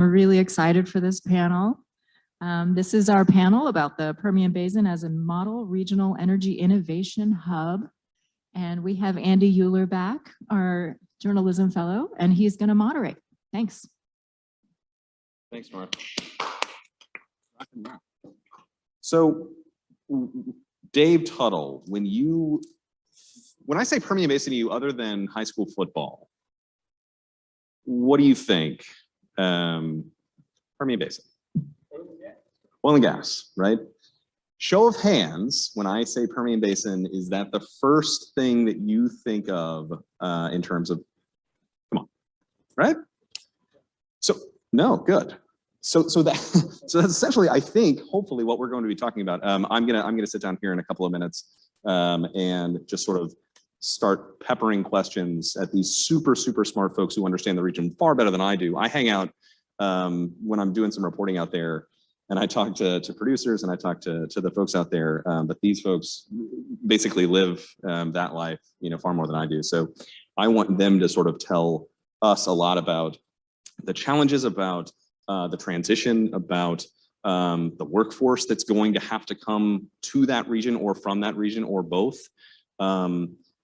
We're really excited for this panel. This is our panel about the Permian Basin as a model regional energy innovation hub. And we have Andy Euler back, our journalism fellow, and he's going to moderate. Thanks. Thanks, Nora. So, Dave Tuttle, when I say Permian Basin to you, other than high school football, what do you think? Permian Basin. Oil and gas, right? Show of hands, when I say Permian Basin, is that the first thing that you think of in terms of, come on, right? So, no, good. So that's essentially, I think, hopefully what we're going to be talking about. I'm gonna sit down here in a couple of minutes and just sort of start peppering questions at these super smart folks who understand the region far better than I do. I hang out when I'm doing some reporting out there, and I talk to producers and I talk to the folks out there, but these folks basically live that life, far more than I do. So I want them to sort of tell us a lot about the challenges, about the transition, about the workforce that's going to have to come to that region or from that region or both.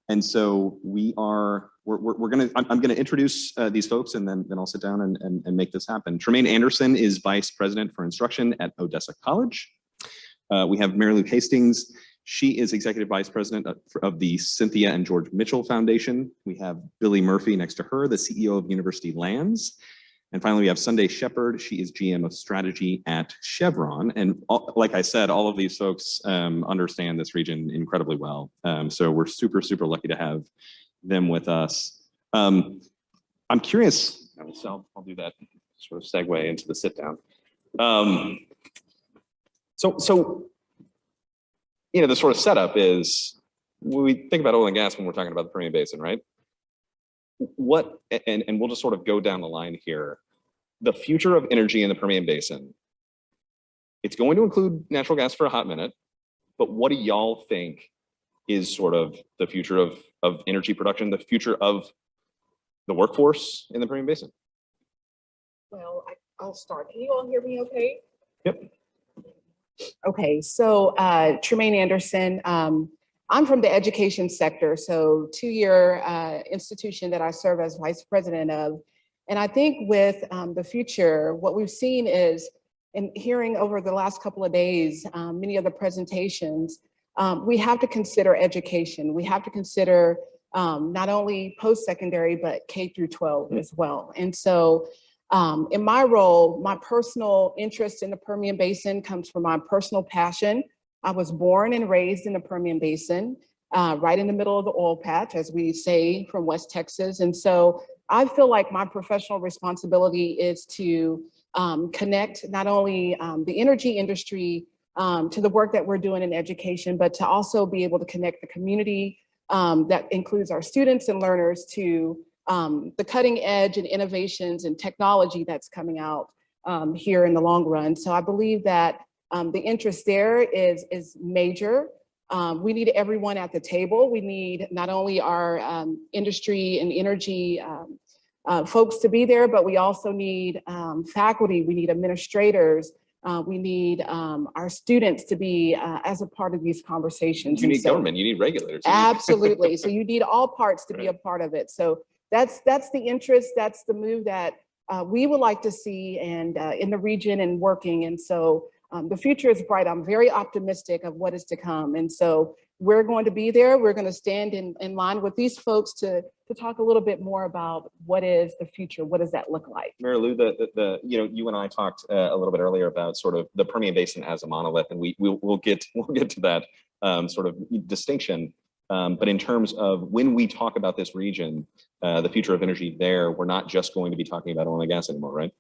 And so I'm gonna introduce these folks, and then I'll sit down and make this happen. Tremaine Anderson is Vice President for Instruction at Odessa College. We have Mary Lou Hastings. She is Executive Vice President of the Cynthia and George Mitchell Foundation. We have Billy Murphy next to her, the CEO of University Lands. And finally, we have Sunday Shepard. She is GM of Strategy at Chevron. And like I said, all of these folks understand this region incredibly well. So we're super lucky to have them with us. I'm curious, so I'll do that sort of segue into the sit down. So the sort of setup is, we think about oil and gas when we're talking about the Permian Basin, right? And we'll just sort of go down the line here. The future of energy in the Permian Basin, it's going to include natural gas for a hot minute, but what do y'all think is sort of the future of energy production, the future of the workforce in the Permian Basin? Well, I'll start. Can you all hear me okay? Yep. Okay, so Tremaine Anderson, I'm from the education sector, so two-year institution that I serve as vice president of. And I think with the future, what we've seen is, in hearing over the last couple of days, many of the presentations, we have to consider education. We have to consider not only post-secondary, but K through 12 as well. And so in my role, my personal interest in the Permian Basin comes from my personal passion. I was born and raised in the Permian Basin, right in the middle of the oil patch, as we say, from West Texas. And so I feel like my professional responsibility is to connect not only the energy industry to the work that we're doing in education, but to also be able to connect the community that includes our students and learners to the cutting edge and innovations and technology that's coming out here in the long run. So I believe that the interest there is major. We need everyone at the table. We need not only our industry and energy folks to be there, but we also need faculty, we need administrators, we need our students to be as a part of these conversations. You need government, you need regulators. Absolutely, so you need all parts to be a part of it. So that's the interest, that's the move that we would like to see and in the region and working. And so the future is bright. I'm very optimistic of what is to come. And so we're going to be there. We're going to stand in line with these folks to talk a little bit more about what is the future. What does that look like? Mary Lou, you and I talked a little bit earlier about sort of the Permian Basin as a monolith, and we'll get to that sort of distinction. But in terms of when we talk about this region, the future of energy there, we're not just going to be talking about oil and gas anymore, right?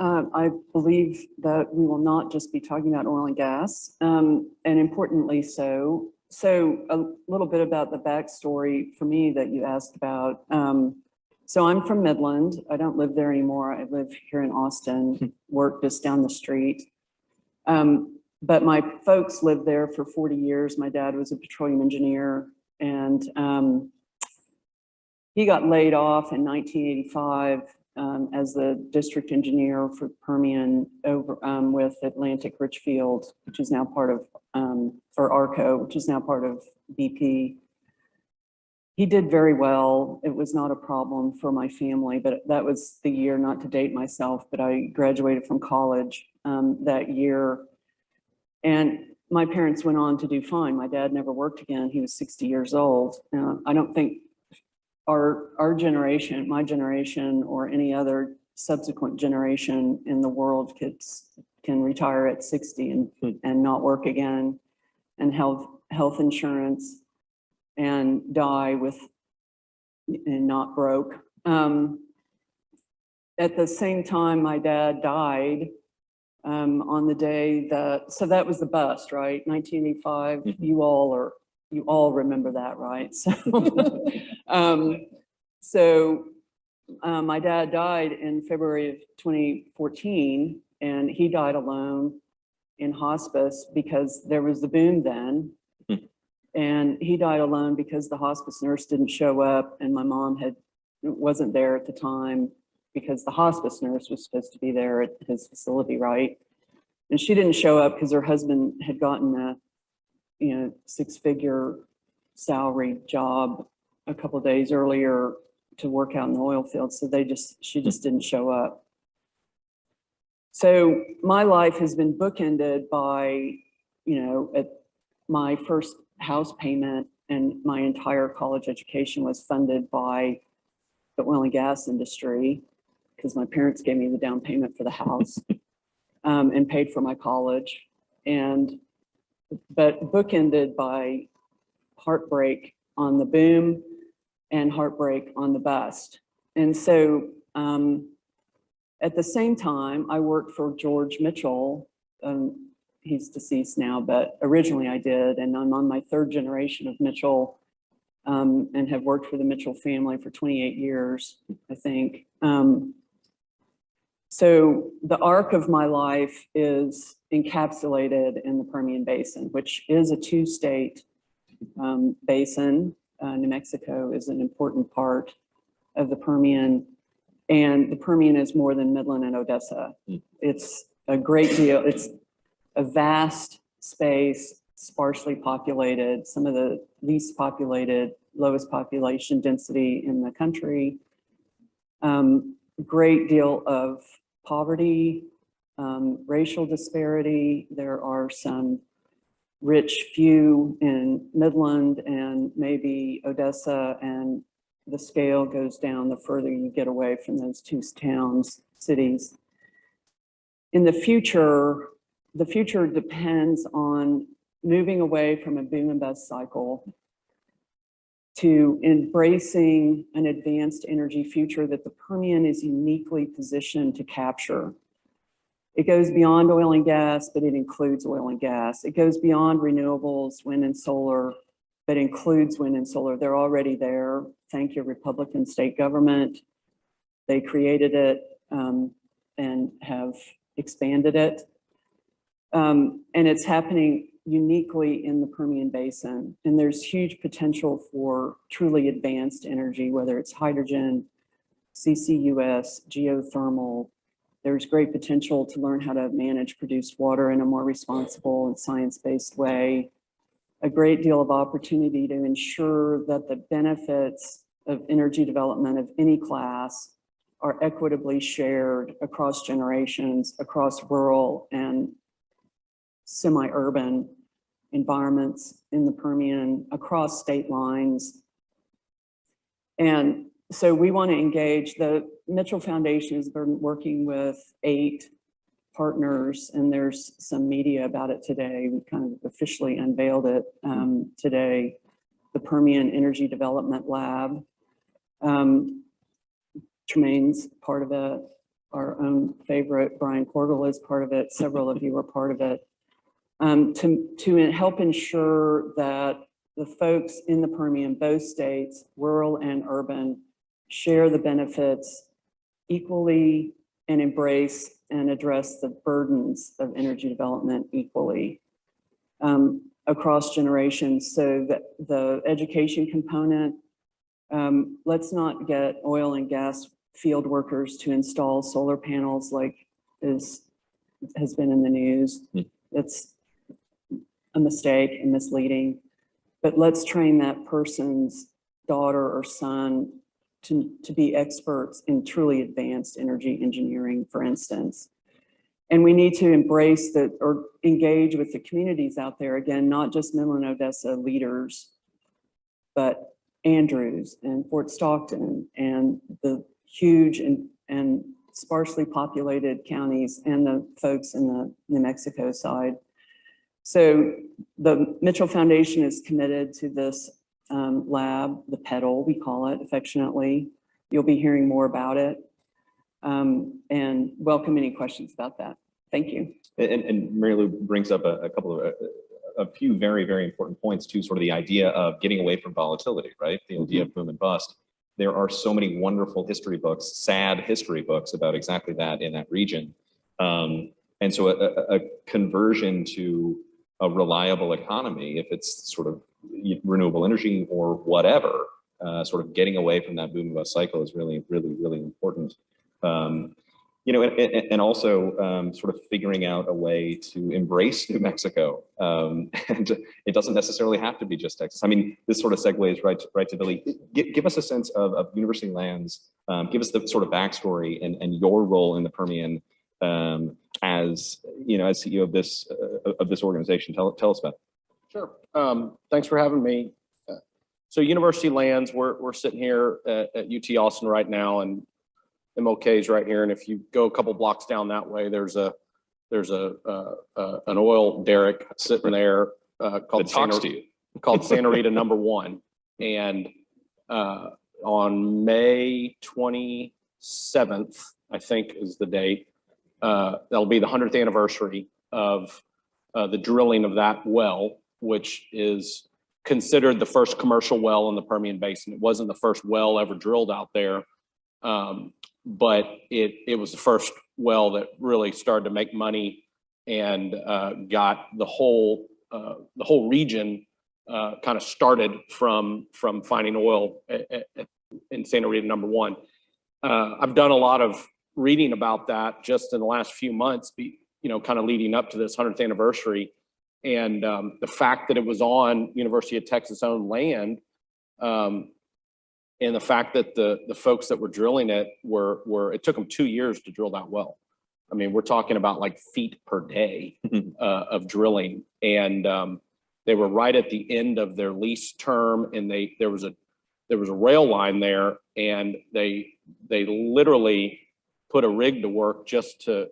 I believe that we will not just be talking about oil and gas, and importantly so. So a little bit about the backstory for me that you asked about. So I'm from Midland. I don't live there anymore. I live here in Austin, work just down the street. But my folks lived there for 40 years. My dad was a petroleum engineer, and he got laid off in 1985 as the district engineer for Permian over with Atlantic Richfield, which is now part of, or ARCO, which is now part of BP. He did very well. It was not a problem for my family, but that was the year, not to date myself, but I graduated from college that year. And my parents went on to do fine. My dad never worked again. He was 60 years old. I don't think our generation, my generation, or any other subsequent generation in the world can retire at 60 and not work again, and health insurance, and die and not broke. At the same time, my dad died on the day so that was the bust, right? 1985. You all remember that, right? So, my dad died in February of 2014, and he died alone in hospice because there was the boom then. And he died alone because the hospice nurse didn't show up, and my mom wasn't there at the time because the hospice nurse was supposed to be there at his facility, right? And she didn't show up because her husband had gotten a, 6-figure salary job a couple of days earlier to work out in the oil field. So she just didn't show up. So my life has been bookended by, at my first house payment, and my entire college education was funded by the oil and gas industry because my parents gave me the down payment for the house and paid for my college. But bookended by heartbreak on the boom and heartbreak on the bust. And so at the same time, I worked for George Mitchell. He's deceased now, but originally I did, and I'm on my 3rd generation of Mitchell, and have worked for the Mitchell family for 28 years, I think. So the arc of my life is encapsulated in the Permian Basin, which is a 2-state basin. New Mexico is an important part of the Permian, and the Permian is more than Midland and Odessa. It's a great deal. It's a vast space, sparsely populated, some of the least populated, lowest population density in the country. Great deal of poverty, racial disparity. There are some rich few in Midland and maybe Odessa, and the scale goes down the further you get away from those 2 towns, cities. In the future depends on moving away from a boom and bust cycle to embracing an advanced energy future that the Permian is uniquely positioned to capture. It goes beyond oil and gas, but it includes oil and gas. It goes beyond renewables, wind and solar, but includes wind and solar. They're already there. Thank you, Republican state government. They created it and have expanded it. And it's happening uniquely in the Permian Basin. And there's huge potential for truly advanced energy, whether it's hydrogen, CCUS, geothermal. There's great potential to learn how to manage produced water in a more responsible and science-based way. A great deal of opportunity to ensure that the benefits of energy development of any class are equitably shared across generations, across rural and semi-urban environments in the Permian, across state lines. And so we want to engage. The Mitchell Foundation has been working with 8 partners, and there's some media about it today. We kind of officially unveiled it today. The Permian Energy Development Lab. Tremaine's part of it. Our own favorite, Brian Corgel, is part of it. Several of you are part of it. To help ensure that the folks in the Permian, both states, rural and urban, share the benefits equally and embrace and address the burdens of energy development equally across generations. So that the education component, let's not get oil and gas field workers to install solar panels like has been in the news. It's a mistake and misleading, but let's train that person's daughter or son to be experts in truly advanced energy engineering, for instance. And we need to embrace that or engage with the communities out there, again, not just Midland, Odessa leaders, but Andrews and Fort Stockton and the huge and sparsely populated counties and the folks in the New Mexico side. So the Mitchell Foundation is committed to this lab, the PEDAL, we call it affectionately. You'll be hearing more about it. And welcome any questions about that. Thank you. And Mary Lou brings up a few very, very important points to sort of the idea of getting away from volatility, right? The idea of boom and bust. There are so many wonderful history books, sad history books about exactly that in that region. And so a conversion to a reliable economy, if it's sort of renewable energy or whatever, sort of getting away from that boom and bust cycle is really, really, really important. You know, and also sort of figuring out a way to embrace New Mexico. And it doesn't necessarily have to be just Texas. I mean, this sort of segues right to Billy. Give us a sense of university lands. Give us the sort of backstory and your role in the Permian as, you know, as CEO of this organization. Tell us about it. Sure. Thanks for having me. So university lands, we're sitting here at UT Austin right now, and MLK's right here. And if you go a couple blocks down that way, there's an oil derrick sitting there called Santa Rita number 1. And on May 27th, I think is the date, that'll be the 100th anniversary of the drilling of that well, which is considered the first commercial well in the Permian Basin. It wasn't the first well ever drilled out there. But it was the first well that really started to make money and got the whole region kind of started from finding oil in Santa Rita number 1. I've done a lot of reading about that just in the last few months, you know, kind of leading up to this 100th anniversary, and the fact that it was on University of Texas owned land. And the fact that the folks that were drilling it it took them 2 years to drill that well. I mean, we're talking about like feet per day of drilling. And they were right at the end of their lease term, and there was a rail line there, and they literally put a rig to work just to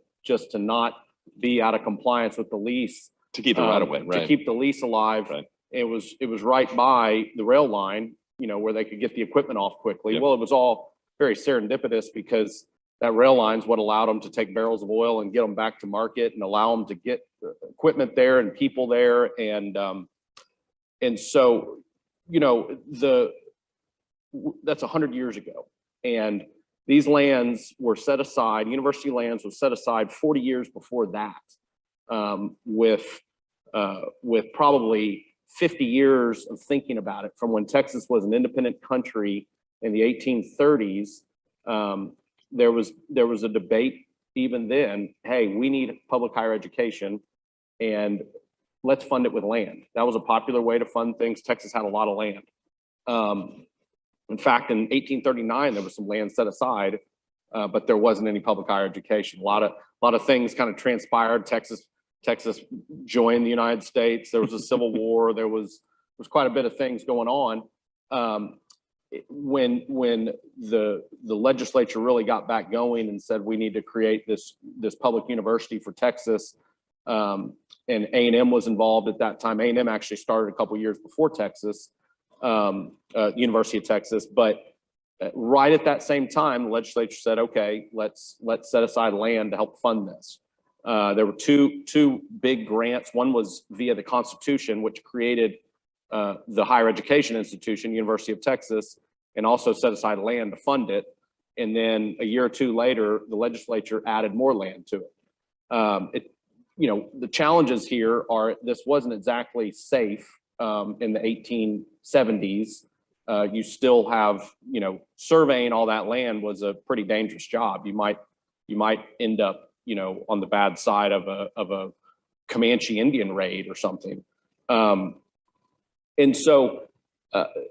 not be out of compliance with the lease. To keep it right away, right? To keep the lease alive. Right. It was right by the rail line, you know, where they could get the equipment off quickly. Yep. Well, it was all very serendipitous because that rail line's what allowed them to take barrels of oil and get them back to market and allow them to get equipment there and people there. And so, you know, that's 100 years ago. And these lands were set aside, university lands was set aside 40 years before that, with probably 50 years of thinking about it. From when Texas was an independent country in the 1830s, there was a debate even then. Hey, we need public higher education, and let's fund it with land. That was a popular way to fund things. Texas had a lot of land. In fact, in 1839, there was some land set aside, but there wasn't any public higher education. A lot of things kind of transpired. Texas joined the United States. There was a civil war. There was quite a bit of things going on. When the legislature really got back going and said we need to create this public university for Texas, and A&M was involved at that time. A&M actually started a couple years before Texas, University of Texas, but right at that same time, the legislature said, okay, let's set aside land to help fund this. There were two big grants. One was via the Constitution, which created the higher education institution, University of Texas, and also set aside land to fund it. And then a year or two later, the legislature added more land to it. You know, the challenges here are this wasn't exactly safe in the 1870s. you still have, surveying all that land was a pretty dangerous job. You might end up, on the bad side of a Comanche Indian raid or something. And so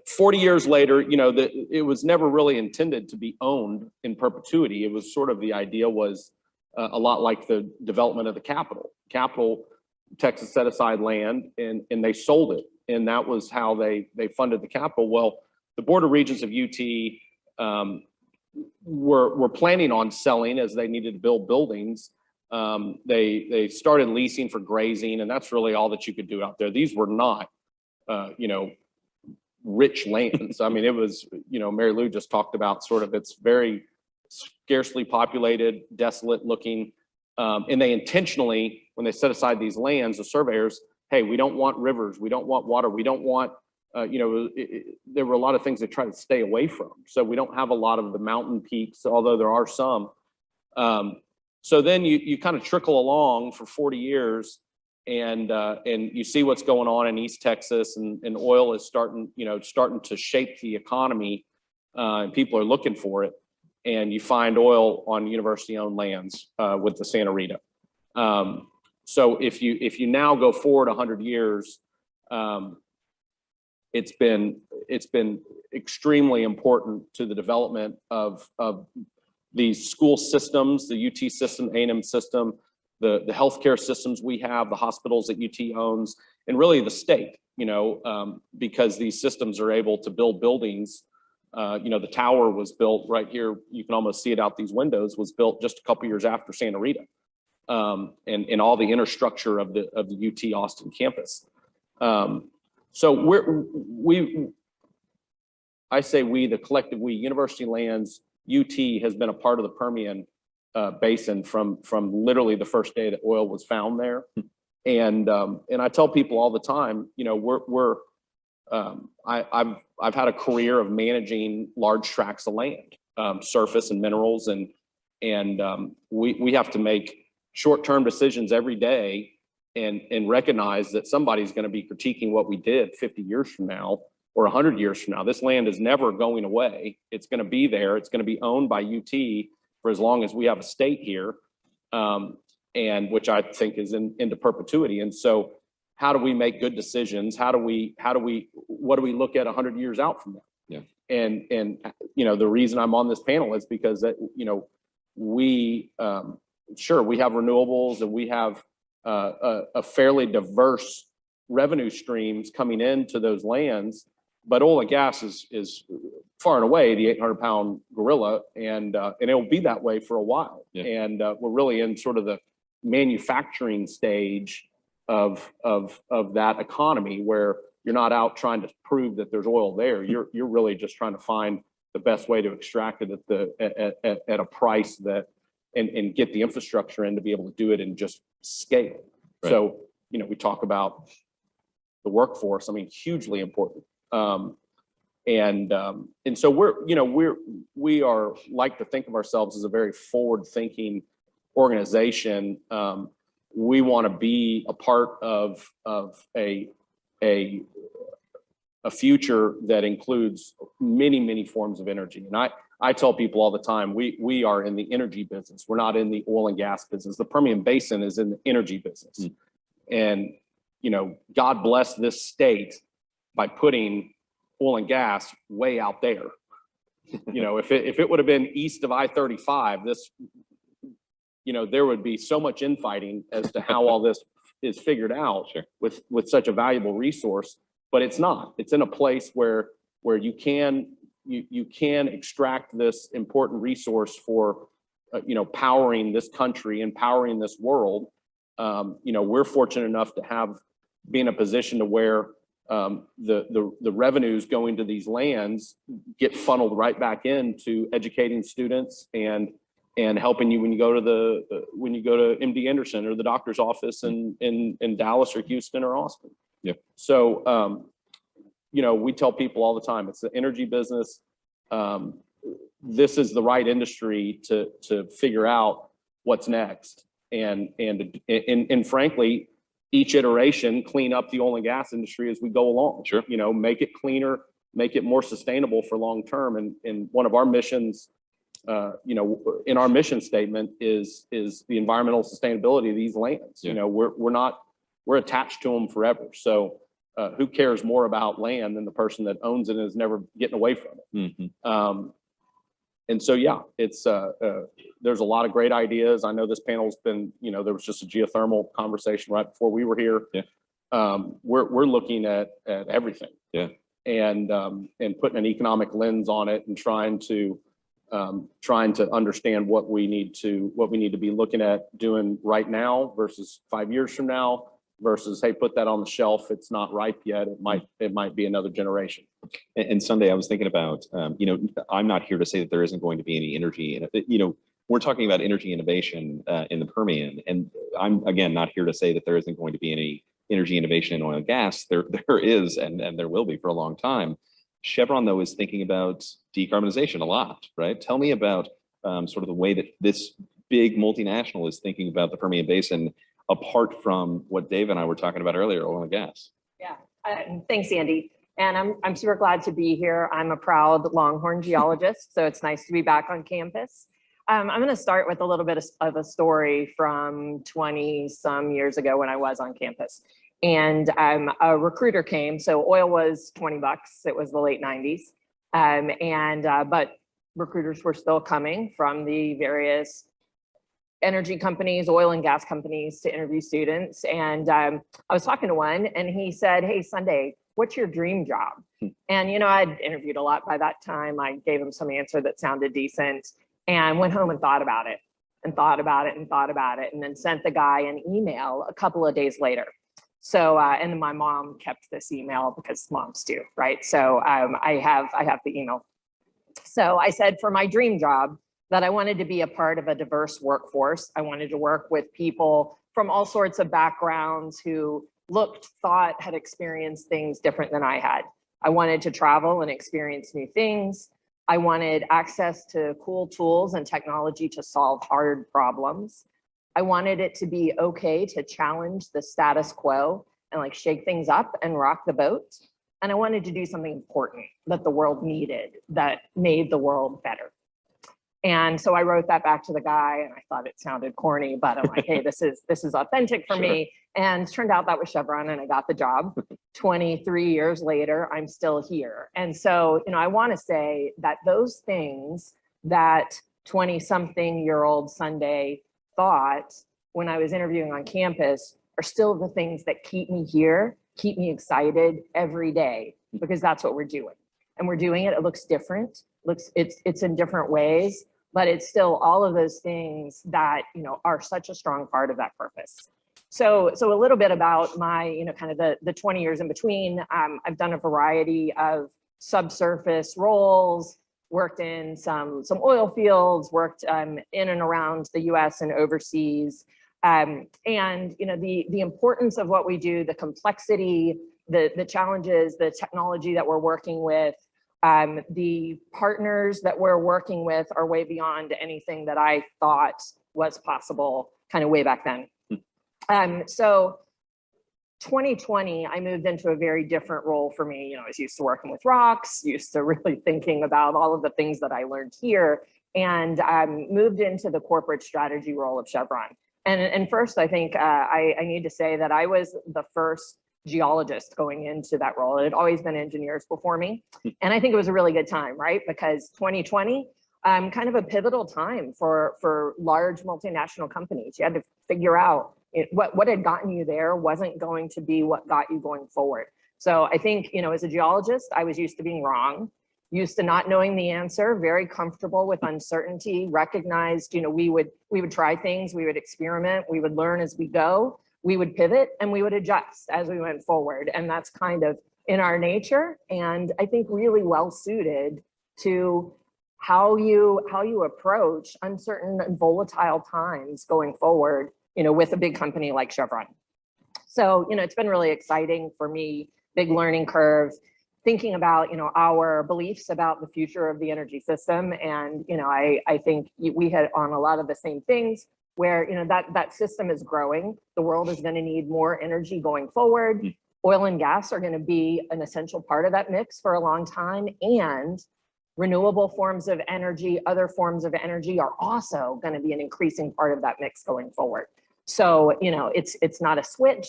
40 years later, it was never really intended to be owned in perpetuity. It was sort of, the idea was a lot like the development of the Capitol. Texas set aside land and they sold it. And that was how they funded the Capitol. Well, the Board of Regents of UT were planning on selling as they needed to build buildings. They started leasing for grazing, and that's really all that you could do out there. These were not, rich lands. I mean, it was, Mary Lou just talked about sort of, it's very scarcely populated, desolate looking. And they intentionally, when they set aside these lands, the surveyors, hey, we don't want rivers, we don't want water, we don't want, there were a lot of things they try to stay away from. So we don't have a lot of the mountain peaks, although there are some. So then you kind of trickle along for 40 years and you see what's going on in East Texas, and oil is starting to shape the economy, and people are looking for it. And you find oil on university-owned lands with the Santa Rita. So if you now go forward 100 years, it's been extremely important to the development of these school systems, the UT system, A&M system, the healthcare systems we have, the hospitals that UT owns, and really the state. Because these systems are able to build buildings. The tower was built right here. You can almost see it out these windows. Was built just a couple years after Santa Rita, and all the infrastructure of the UT Austin campus. So I say we, the collective we, University Lands, UT has been a part of the Permian Basin from literally the first day that oil was found there. And I tell people all the time, I've had a career of managing large tracts of land, surface and minerals, and we have to make short-term decisions every day and recognize that somebody's going to be critiquing what we did 50 years from now or 100 years from now. This land is never going away. It's going to be there. It's going to be owned by UT for as long as we have a state here, and which I think is into perpetuity. And so, how do we make good decisions? What do we look at 100 years out from now? Yeah. And the reason I'm on this panel is because we have renewables, and we have a fairly diverse revenue streams coming into those lands, but oil and gas is far and away the 800-pound gorilla, and it will be that way for a while. Yeah. And we're really in sort of the manufacturing stage of that economy, where you're not out trying to prove that there's oil there. You're really just trying to find the best way to extract it at a price that and get the infrastructure in to be able to do it and just scale. Right. So we talk about the workforce. I mean, hugely important. And so we are like to think of ourselves as a very forward-thinking organization. We want to be a part of a future that includes many forms of energy. And I tell people all the time, we are in the energy business. We're not in the oil and gas business. The Permian Basin is in the energy business. Mm. And God bless this state by putting oil and gas way out there. If it would have been east of I-35, there would be so much infighting as to how all this is figured out. Sure. with such a valuable resource, but it's not. It's in a place where you can extract this important resource for powering this country and powering this world. We're fortunate enough to be in a position to where the revenues going to these lands get funneled right back into educating students and helping you when you go to MD Anderson or the doctor's office in Dallas or Houston or Austin. Yeah. So we tell people all the time, it's the energy business. This is the right industry to figure out what's next, and frankly, each iteration clean up the oil and gas industry as we go along. Sure. Make it cleaner, make it more sustainable for long term. And one of our missions, in our mission statement is the environmental sustainability of these lands. Yeah. We're attached to them forever. So who cares more about land than the person that owns it and is never getting away from it? Mhm. And so, yeah, it's there's a lot of great ideas. I know this panel's been, there was just a geothermal conversation right before we were here. Yeah. We're looking at everything. Yeah. And putting an economic lens on it and trying to understand what we need to be looking at doing right now versus 5 years from now versus, hey, put that on the shelf. It's not ripe yet. It might be another generation. And Sunday, I was thinking about, I'm not here to say that there isn't going to be any energy. We're talking about energy innovation in the Permian, and I'm again not here to say that there isn't going to be any energy innovation in oil and gas. There is, and there will be for a long time. Chevron, though, is thinking about decarbonization a lot, right? Tell me about sort of the way that this big multinational is thinking about the Permian Basin, apart from what Dave and I were talking about earlier, oil and gas. Yeah, thanks, Andy. And I'm super glad to be here. I'm a proud Longhorn geologist, so it's nice to be back on campus. I'm going to start with a little bit of a story from 20 some years ago when I was on campus. And a recruiter came, so oil was 20 bucks. It was the late 90s. But recruiters were still coming from the various energy companies, oil and gas companies to interview students. And I was talking to one and he said, "Hey, Sunday, what's your dream job?" And, I'd interviewed a lot by that time. I gave him some answer that sounded decent and went home and thought about it and thought about it and thought about it, and then sent the guy an email a couple of days later. So, and my mom kept this email because moms do, right? So I have the email. So I said, for my dream job, that I wanted to be a part of a diverse workforce. I wanted to work with people from all sorts of backgrounds who thought, had experienced things different than I had. I wanted to travel and experience new things. I wanted access to cool tools and technology to solve hard problems. I wanted it to be okay to challenge the status quo and shake things up and rock the boat. And I wanted to do something important that the world needed, that made the world better. And so I wrote that back to the guy, and I thought it sounded corny, but I'm like, hey, this is authentic for me. And it turned out that was Chevron, and I got the job. 23 years later, I'm still here. And so, I want to say that those things that 20-something-year-old Sunday thought when I was interviewing on campus are still the things that keep me here, keep me excited every day, because that's what we're doing. And we're doing it. It looks different. It's in different ways, but it's still all of those things that, are such a strong part of that purpose. So a little bit about my, kind of the 20 years in between. I've done a variety of subsurface roles, worked in some oil fields, worked in and around the US and overseas. And, the importance of what we do, the complexity, the challenges, the technology that we're working with, the partners that we're working with are way beyond anything that I thought was possible kind of way back then. So 2020, I moved into a very different role for me. I was used to working with rocks, used to really thinking about all of the things that I learned here, and moved into the corporate strategy role of Chevron. And first, I think I need to say that I was the first geologist going into that role. It had always been engineers before me. And I think it was a really good time, right? Because 2020, kind of a pivotal time for large multinational companies. You had to figure out what had gotten you there wasn't going to be what got you going forward. So I think, as a geologist, I was used to being wrong, used to not knowing the answer, very comfortable with uncertainty, recognized, we would try things, we would experiment, we would learn as we go, we would pivot, and we would adjust as we went forward. And that's kind of in our nature, and I think really well suited to how you approach uncertain and volatile times going forward, with a big company like Chevron. So, it's been really exciting for me, big learning curve, thinking about, our beliefs about the future of the energy system. And, I think we hit on a lot of the same things where, that system is growing. The world is going to need more energy going forward. oil and gas are going to be an essential part of that mix for a long time, and renewable forms of energy, other forms of energy are also going to be an increasing part of that mix going forward. So, you know, it's not a switch.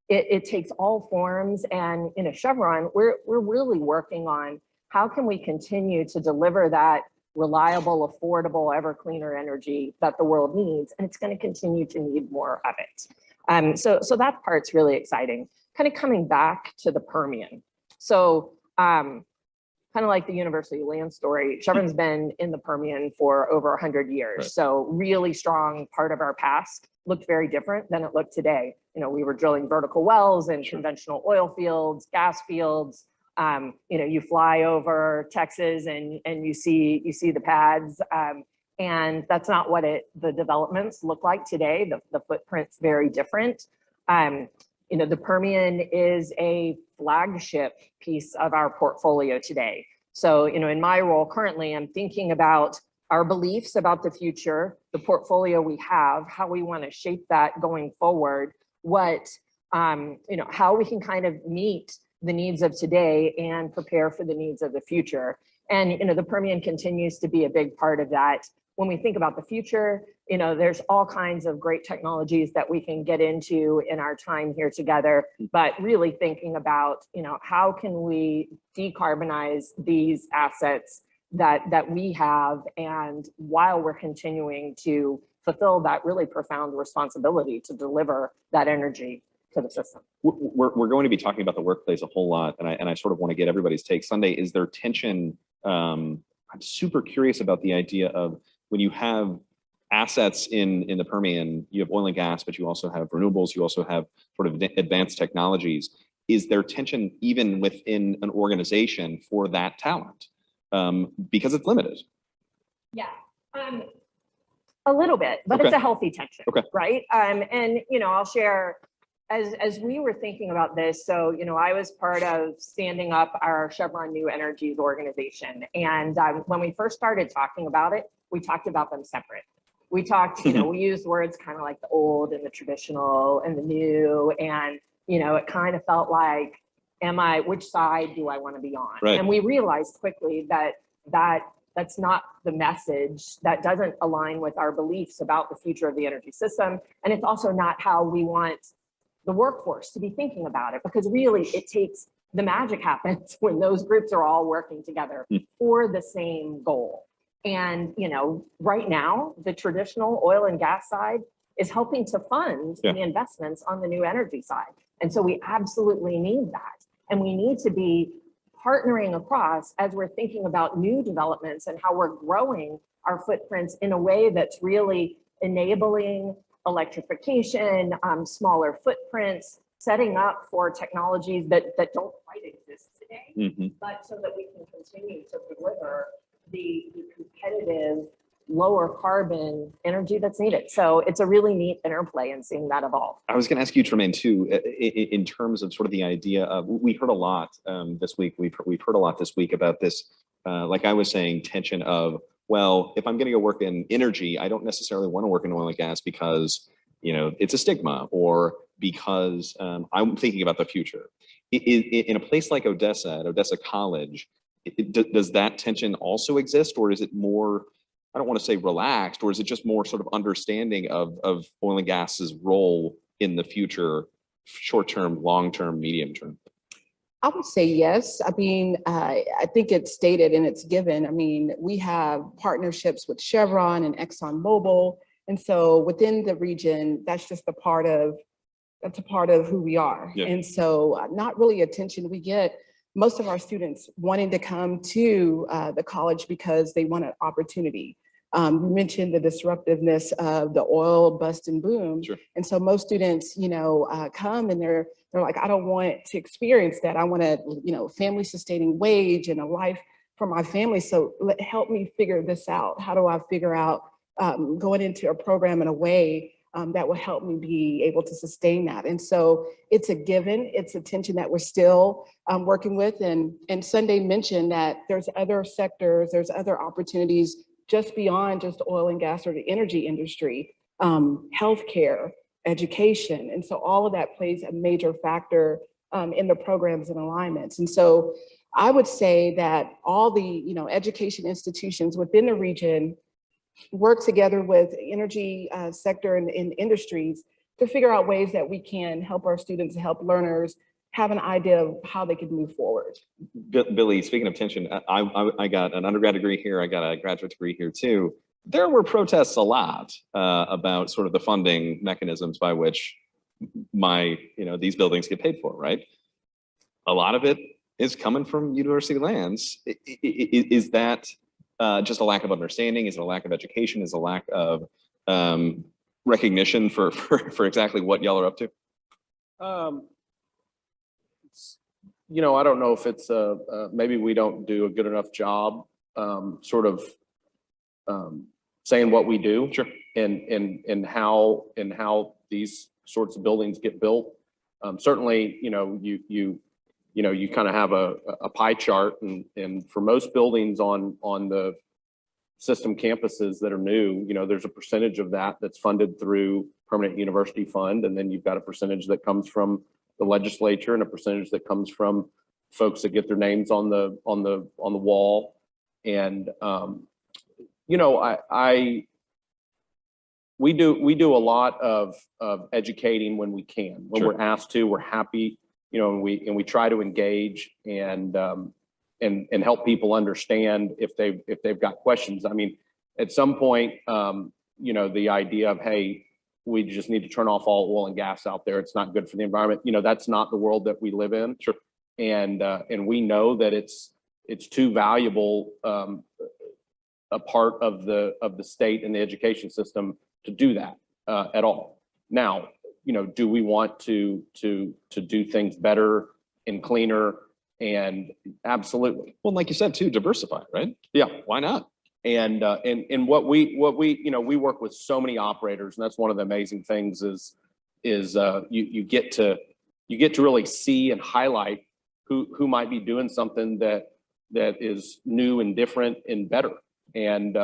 It takes all forms, and in a Chevron, we're really working on how can we continue to deliver that reliable, affordable, ever cleaner energy that the world needs, and it's going to continue to need more of it. So that part's really exciting. Kind of coming back to the Permian. So kind of like the University land story, Chevron's been in the Permian for over 100 years. Right. So really strong part of our past looked very different than it looked today. You know, we were drilling vertical wells in conventional oil fields, gas fields. You know, you fly over Texas and you see the pads, and that's not what the developments look like today. The footprint's very different. You know, the Permian is a flagship piece of our portfolio today. So, you know, in my role currently, I'm thinking about our beliefs about the future, the portfolio we have, how we want to shape that going forward, what, you know, how we can kind of meet the needs of today and prepare for the needs of the future. And, you know, the Permian continues to be a big part of that. When we think about the future, you know, there's all kinds of great technologies that we can get into in our time here together, but really thinking about, you know, how can we decarbonize these assets that we have, and while we're continuing to fulfill that really profound responsibility to deliver that energy to the system. We're going to be talking about the workplace a whole lot, and I sort of want to get everybody's take. Sunday, is there tension? I'm super curious about the idea of when you have assets in the Permian, you have oil and gas, but you also have renewables, you also have sort of advanced technologies. Is there tension even within an organization for that talent? Because it's limited. Yeah, a little bit, but Okay. it's a healthy tension, Okay. right? And, you know, I'll share, as we were thinking about this, so, you know, I was part of standing up our Chevron New Energies organization. And when we first started talking about it, we talked about them separate. We talked, you know, we used words kind of like the old and the traditional and the new. And, you know, it kind of felt like, which side do I want to be on? Right. And we realized quickly that that's not the message. That doesn't align with our beliefs about the future of the energy system. And it's also not how we want the workforce to be thinking about it, because really the magic happens when those groups are all working together for the same goal. And, you know, right now, the traditional oil and gas side is helping to fund the investments on the new energy side. And so we absolutely need that. And we need to be partnering across as we're thinking about new developments and how we're growing our footprints in a way that's really enabling electrification, smaller footprints, setting up for technologies that don't quite exist today, but so that we can continue to deliver the competitive, lower carbon energy that's needed. So it's a really neat interplay in seeing that evolve. I was going to ask you, Tremaine, too, in terms of sort of the idea of, we heard a lot this week. We've heard a lot this week about this, like I was saying, tension of, well, if I'm going to go work in energy, I don't necessarily want to work in oil and gas because, you know, it's a stigma, or because I'm thinking about the future. In a place like Odessa, at Odessa College, does that tension also exist, or is it more, I don't want to say relaxed, or is it just more sort of understanding of oil and gas's role in the future, short-term, long-term, medium-term? I would say yes. I mean, I think it's stated and it's given. I mean, we have partnerships with Chevron and ExxonMobil. And so within the region, that's just a part of who we are. Yeah. And so not really attention. We get most of our students wanting to come to the college because they want an opportunity. You mentioned the disruptiveness of the oil bust and boom. Sure. And so most students, you know, come and they're like, I don't want to experience that. I want a, you know, family sustaining wage and a life for my family. So help me figure this out. How do I figure out going into a program in a way that will help me be able to sustain that? And so it's a given, it's a tension that we're still working with. And Sunday mentioned that there's other sectors, there's other opportunities just beyond just oil and gas or the energy industry, healthcare, education. And so all of that plays a major factor in the programs and alignments. And so I would say that all the education institutions within the region work together with energy sector and industries to figure out ways that we can help our students, help learners have an idea of how they can move forward. Billy, speaking of tension, I got an undergrad degree here. I got a graduate degree here too. There were protests a lot about sort of the funding mechanisms by which these buildings get paid for, right? A lot of it is coming from university lands. Is that just a lack of understanding? Is it a lack of education? Is it a lack of recognition for exactly what y'all are up to? I don't know if it's maybe we don't do a good enough job sort of saying what we do. Sure. And how these sorts of buildings get built. Certainly, you kind of have a pie chart, and for most buildings on the system campuses that are new, there's a percentage of that that's funded through permanent university fund, and then you've got a percentage that comes from the legislature and a percentage that comes from folks that get their names on the wall. And we do a lot of educating when we can, when Sure. we're asked to. We're happy, and we try to engage and help people understand if they've got questions. I mean, at some point, the idea of, hey, we just need to turn off all oil and gas out there, it's not good for the environment. That's not the world that we live in. Sure. And we know that it's too valuable a part of the state and the education system to do that at all. Now, do we want to do things better and cleaner? And absolutely. Well, like you said too, diversify, right? Yeah. Why not? And what we work with so many operators, and that's one of the amazing things is you get to really see and highlight who might be doing something that is new and different and better. And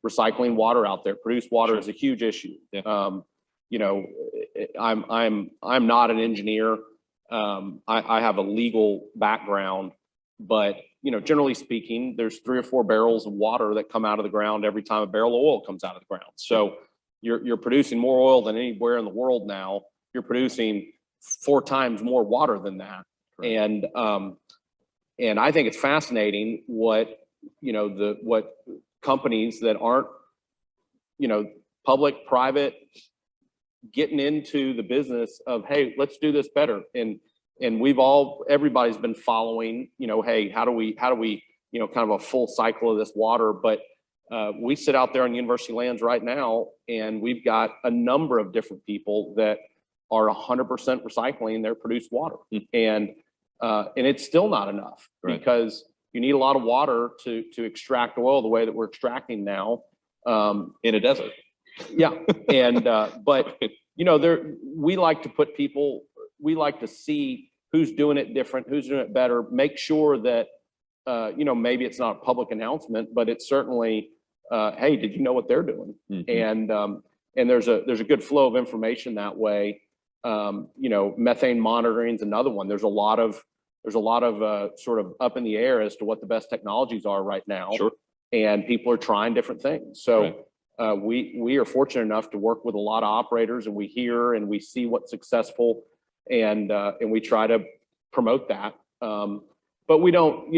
recycling water out there, produced water is a huge issue. Yeah. I'm not an engineer. I have a legal background, but generally speaking, there's 3 or 4 barrels of water that come out of the ground every time a barrel of oil comes out of the ground. So you're producing more oil than anywhere in the world now. You're producing 4 times more water than that. Right. And I think it's fascinating what companies that aren't public, private, getting into the business of, hey, let's do this better. And everybody's been following, hey, how do we, kind of a full cycle of this water. But we sit out there on university lands right now, and we've got a number of different people that are 100% recycling their produced water. And it's still not enough. Right. Because you need a lot of water to extract oil the way that we're extracting now. In a desert. Yeah. And, but we like to see who's doing it different, who's doing it better, make sure that, maybe it's not a public announcement, but it's certainly, hey, did you know what they're doing? Mm-hmm. And there's a good flow of information that way. Methane monitoring is another one. There's a lot of sort of up in the air as to what the best technologies are right now. Sure. And people are trying different things. So right. We are fortunate enough to work with a lot of operators, and we hear and we see what's successful, and we try to promote that. But we don't,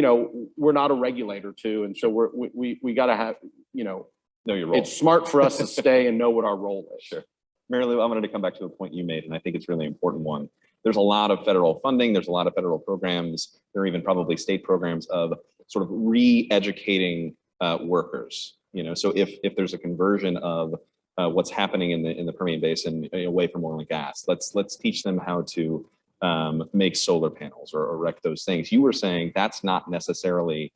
we're not a regulator too. And so we got to have, know your role. It's smart for us to stay and know what our role is. Sure. Mary Lou, I wanted to come back to a point you made, and I think it's a really important one. There's a lot of federal funding. There's a lot of federal programs. There are even probably state programs of sort of re-educating workers. So if there's a conversion of what's happening in the Permian Basin away from oil and gas, let's teach them how to make solar panels or erect those things. You were saying that's not necessarily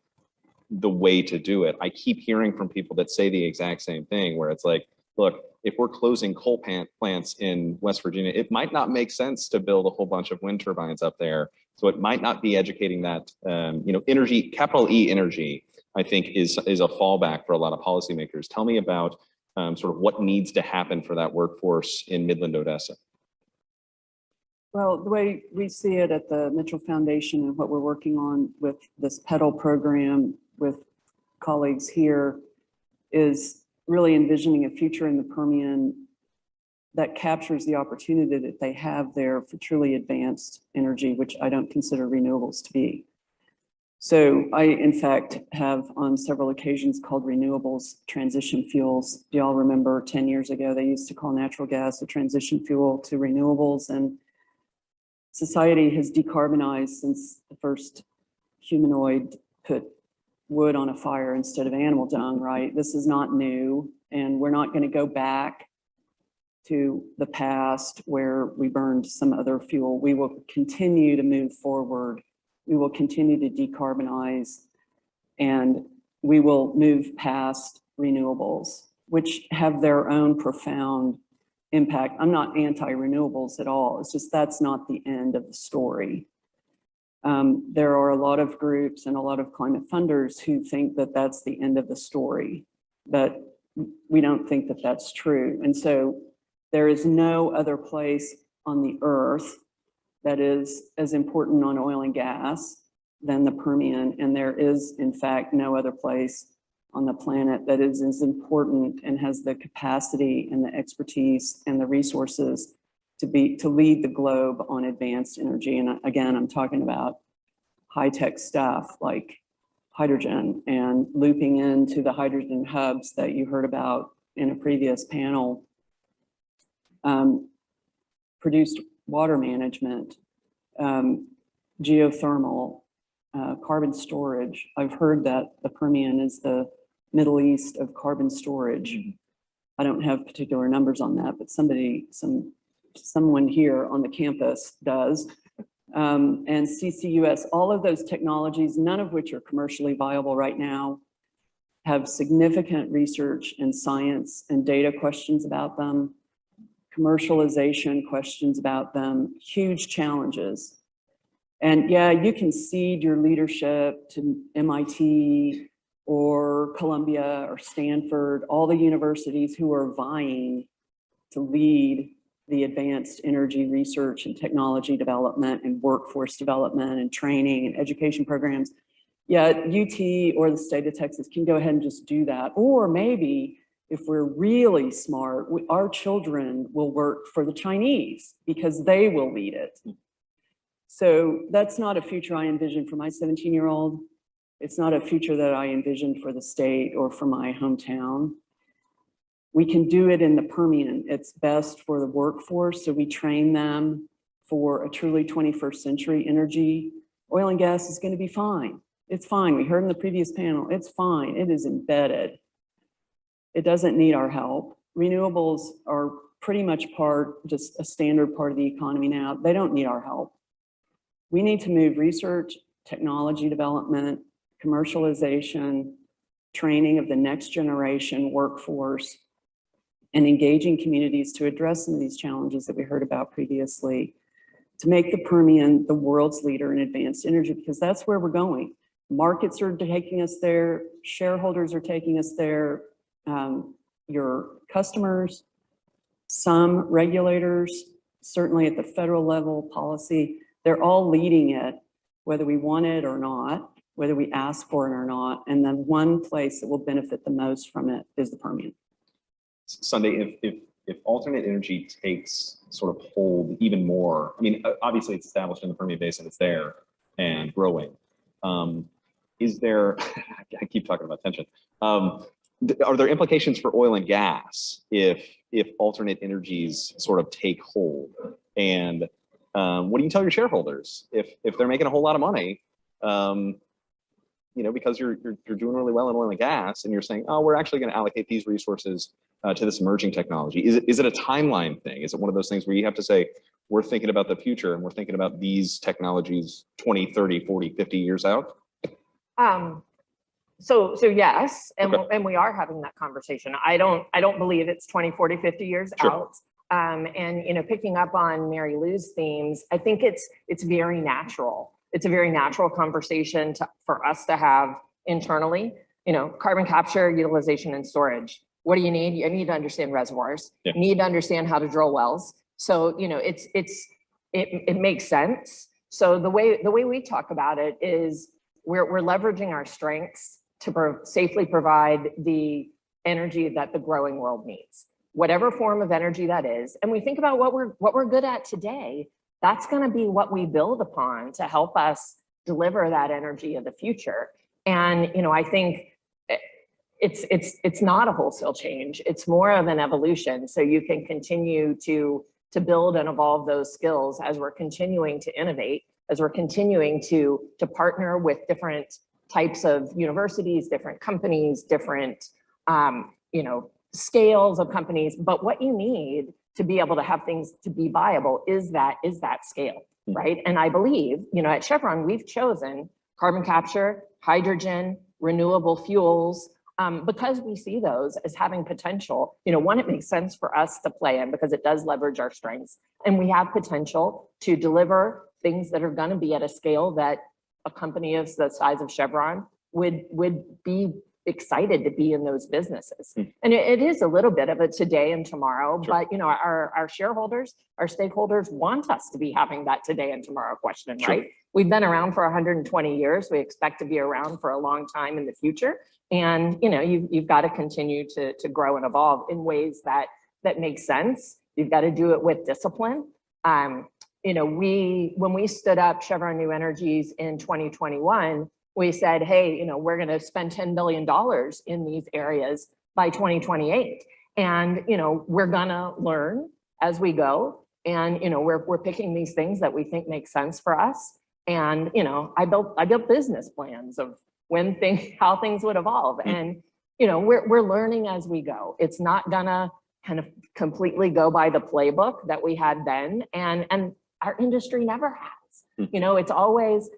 the way to do it. I keep hearing from people that say the exact same thing, where it's like, look, if we're closing coal plants in West Virginia, it might not make sense to build a whole bunch of wind turbines up there. So it might not be educating that, energy, capital E energy, I think is a fallback for a lot of policymakers. Tell me about sort of what needs to happen for that workforce in Midland, Odessa. Well, the way we see it at the Mitchell Foundation and what we're working on with this pedal program with colleagues here is really envisioning a future in the Permian that captures the opportunity that they have there for truly advanced energy, which I don't consider renewables to be. So I, in fact, have on several occasions called renewables transition fuels. Do y'all remember 10 years ago, they used to call natural gas a transition fuel to renewables, and society has decarbonized since the first humanoid put wood on a fire instead of animal dung, right? This is not new, and we're not going to go back to the past where we burned some other fuel. We will continue to move forward. We will continue to decarbonize, and we will move past renewables, which have their own profound impact. I'm not anti-renewables at all. It's just that's not the end of the story. There are a lot of groups and a lot of climate funders who think that that's the end of the story, but we don't think that that's true. And so there is no other place on the earth that is as important on oil and gas than the Permian. And there is, in fact, no other place on the planet that is as important and has the capacity and the expertise and the resources to lead the globe on advanced energy. And again, I'm talking about high-tech stuff like hydrogen and looping into the hydrogen hubs that you heard about in a previous panel. Produced water management, geothermal, carbon storage. I've heard that the Permian is the Middle East of carbon storage. I don't have particular numbers on that, but someone here on the campus does. And CCUS, all of those technologies, none of which are commercially viable right now, have significant research and science and data questions about them, commercialization questions about them, huge challenges. And yeah, you can cede your leadership to MIT or Columbia or Stanford, all the universities who are vying to lead the advanced energy research and technology development and workforce development and training and education programs. Yeah, UT or the state of Texas can go ahead and just do that. Or maybe if we're really smart, our children will work for the Chinese because they will lead it. So that's not a future I envision for my 17-year-old. It's not a future that I envisioned for the state or for my hometown. We can do it in the Permian. It's best for the workforce, so we train them for a truly 21st century energy. Oil and gas is going to be fine. It's fine. We heard in the previous panel, it's fine. It is embedded. It doesn't need our help. Renewables are pretty much just a standard part of the economy now. They don't need our help. We need to move research, technology development, commercialization, training of the next generation workforce, and engaging communities to address some of these challenges that we heard about previously, to make the Permian the world's leader in advanced energy, because that's where we're going. Markets are taking us there, shareholders are taking us there, your customers, some regulators, certainly at the federal level, policy, they're all leading it, whether we want it or not, whether we ask for it or not. And the one place that will benefit the most from it is the Permian. Sunday, if alternate energy takes sort of hold even more, I mean, obviously it's established in the Permian Basin, it's there and growing. Is there, I keep talking about tension. Are there implications for oil and gas if alternate energies sort of take hold? And what do you tell your shareholders if they're making a whole lot of money, you know, because you're doing really well in oil and gas, and you're saying, oh, we're actually going to allocate these resources to this emerging technology? Is it a timeline thing? Is it one of those things where you have to say, we're thinking about the future and we're thinking about these technologies 20, 30, 40, 50 years out? So yes, and, Okay. and we are having that conversation. I don't believe it's 20, 40, 50 years Sure. out. And, you know, picking up on Mary Lou's themes, I think it's very natural. It's a very natural conversation for us to have internally. You know, carbon capture, utilization, and storage. What do you need? You need to understand reservoirs. Yeah. You need to understand how to drill wells. So, you know, it's it makes sense. So the way we talk about it is we're leveraging our strengths to safely provide the energy that the growing world needs, whatever form of energy that is. And we think about what we're good at today. That's going to be what we build upon to help us deliver that energy of the future. And, you know, I think it's not a wholesale change. It's more of an evolution. So you can continue to build and evolve those skills as we're continuing to innovate, as we're continuing to partner with different types of universities, different companies, different, you know, scales of companies. But what you need to be able to have things to be viable is that scale, right? And I believe, you know, at Chevron, we've chosen carbon capture, hydrogen, renewable fuels, because we see those as having potential. You know, one, it makes sense for us to play in because it does leverage our strengths, and we have potential to deliver things that are going to be at a scale that a company of the size of Chevron would be excited to be in those businesses. And it is a little bit of a today and tomorrow, Sure. but you know, our shareholders, our stakeholders want us to be having that today and tomorrow question, Sure. right? We've been around for 120 years. We expect to be around for a long time in the future. And you know, you've got to continue to grow and evolve in ways that make sense. You've got to do it with discipline. You know, when we stood up Chevron New Energies in 2021, we said, hey, you know, we're going to spend $10 billion in these areas by 2028. And, you know, we're going to learn as we go. And, you know, we're picking these things that we think make sense for us. And, you know, I built business plans of how things would evolve. And, you know, we're learning as we go. It's not gonna kind of completely go by the playbook that we had then. And our industry never has. You know, it's always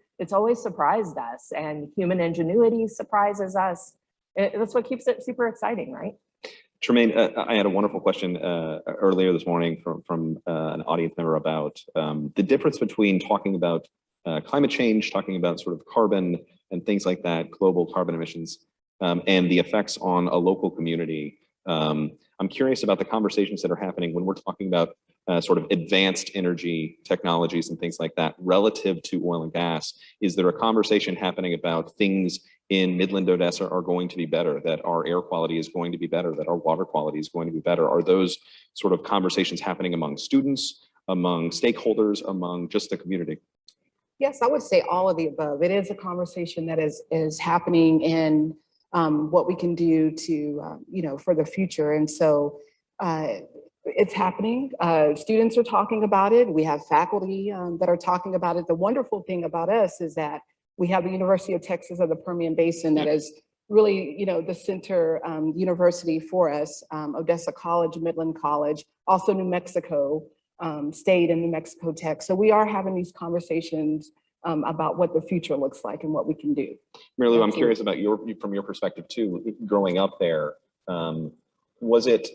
surprised us, and human ingenuity surprises us. That's what keeps it super exciting, right? Tremaine, I had a wonderful question earlier this morning from an audience member about the difference between talking about climate change, talking about sort of carbon and things like that, global carbon emissions, and the effects on a local community. I'm curious about the conversations that are happening when we're talking about sort of advanced energy technologies and things like that relative to oil and gas. Is there a conversation happening about things in Midland, Odessa are going to be better, that our air quality is going to be better, that our water quality is going to be better? Are those sort of conversations happening among students, among stakeholders, among just the community? Yes, I would say all of the above. It is a conversation that is happening in what we can do to, you know, for the future. And so it's happening. Students are talking about it. We have faculty that are talking about it. The wonderful thing about us is that we have the University of Texas of the Permian Basin that is really, you know, the center university for us. Odessa College, Midland College, also New Mexico State and New Mexico Tech. So we are having these conversations about what the future looks like and what we can do. Mary Lou, I'm curious about from your perspective too, growing up there, was it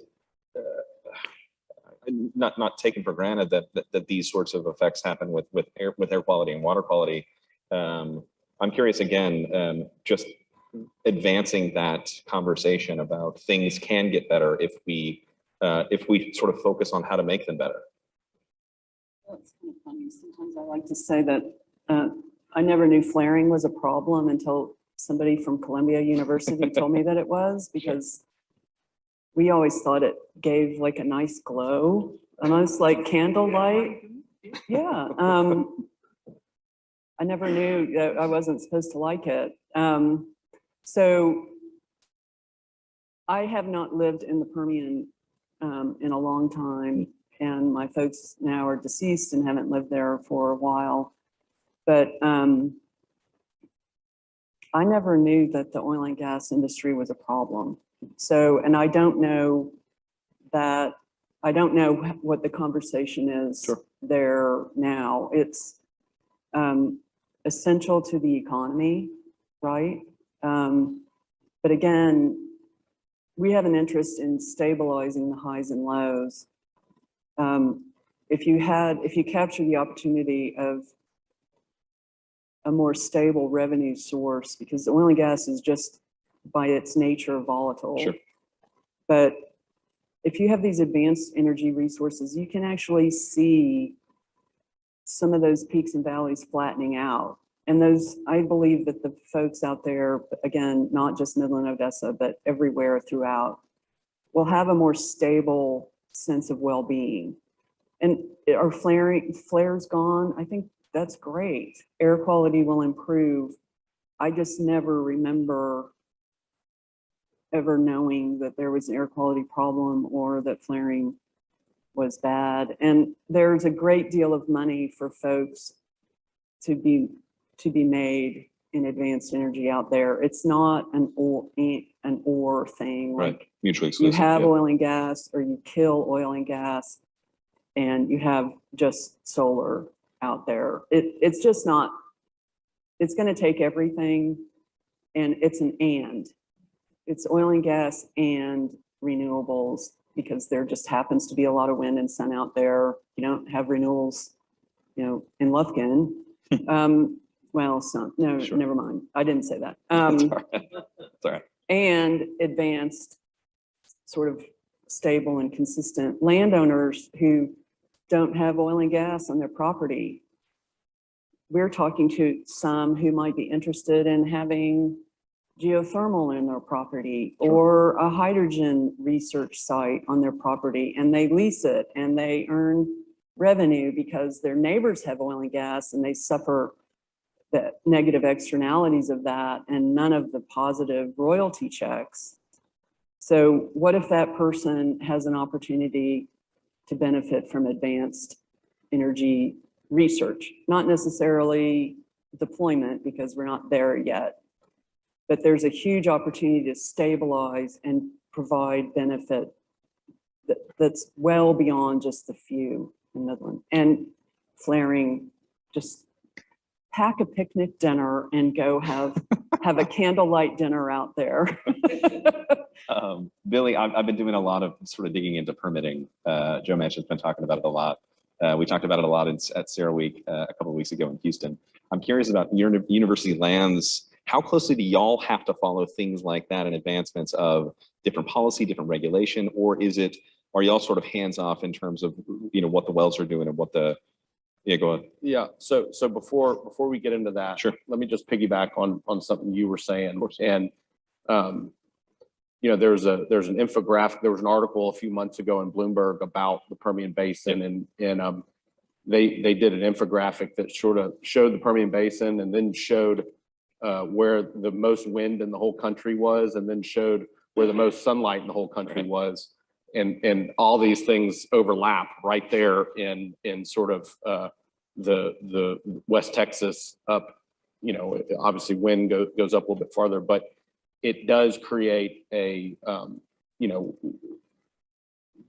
not taken for granted that these sorts of effects happen with air quality and water quality? I'm curious again, just advancing that conversation about things can get better if we sort of focus on how to make them better. That's kind of funny. Sometimes I like to say that I never knew flaring was a problem until somebody from Columbia University told me that it was, because we always thought it gave like a nice glow, almost like candlelight. Yeah. I never knew that I wasn't supposed to like it. So I have not lived in the Permian in a long time, and my folks now are deceased and haven't lived there for a while. But I never knew that the oil and gas industry was a problem. So, and I don't know what the conversation is there now. It's essential to the economy, right? But again, we have an interest in stabilizing the highs and lows. If you capture the opportunity of a more stable revenue source, because oil and gas is just by its nature volatile. Sure. But if you have these advanced energy resources, you can actually see some of those peaks and valleys flattening out. And those, I believe that the folks out there, again, not just Midland, Odessa, but everywhere throughout, will have a more stable sense of well-being. And are flares gone? I think that's great. Air quality will improve. I just never remember ever knowing that there was an air quality problem or that flaring was bad. And there's a great deal of money for folks to be made in advanced energy out there. It's not an or thing. Right. Like Mutually you exclusive. have yeah. oil and gas, or you kill oil and gas, and you have just solar out there. It's just not, it's going to take everything, and it's an and. It's oil and gas and renewables, because there just happens to be a lot of wind and sun out there. You don't have renewables, in Lufkin. Well, some, no, Sure. never mind. I didn't say that. That's all right. That's all right. And advanced, sort of stable and consistent landowners who don't have oil and gas on their property. We're talking to some who might be interested in having geothermal in their property, Sure. or a hydrogen research site on their property, and they lease it and they earn revenue because their neighbors have oil and gas and they suffer the negative externalities of that and none of the positive royalty checks. So what if that person has an opportunity to benefit from advanced energy research? Not necessarily deployment, because we're not there yet, but there's a huge opportunity to stabilize and provide benefit that's well beyond just the few in Midland. And flaring, just pack a picnic dinner and go have a candlelight dinner out there. Billy, I've been doing a lot of sort of digging into permitting. Joe Manchin's been talking about it a lot. We talked about it a lot at Sarah Week a couple of weeks ago in Houston. I'm curious about university lands. How closely do y'all have to follow things like that and advancements of different policy, different regulation, or are y'all sort of hands off in terms of what the wells are doing and what the go on. Yeah. So before we get into that, Sure. Let me just piggyback on something you were saying. And there's an infographic. There was an article a few months ago in Bloomberg about the Permian Basin, and they did an infographic that sort of showed the Permian Basin, and then showed where the most wind in the whole country was, and then showed where the most sunlight in the whole country was. And all these things overlap right there in sort of the West Texas up, obviously wind goes up a little bit farther, but it does create a,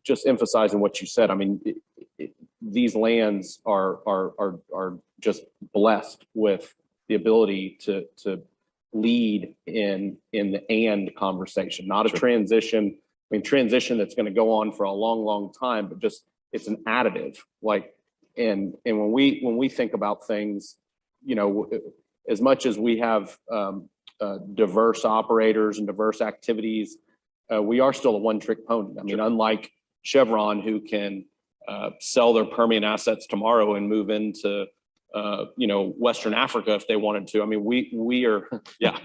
just emphasizing what you said. I mean, these lands are just blessed with the ability to lead in the and conversation, not a Sure. transition. I mean, transition that's going to go on for a long, long time, but just it's an additive. And when we think about things, as much as we have diverse operators and diverse activities, we are still a one-trick pony. I mean, unlike Chevron, who can sell their Permian assets tomorrow and move into Western Africa if they wanted to. I mean, we are, yeah,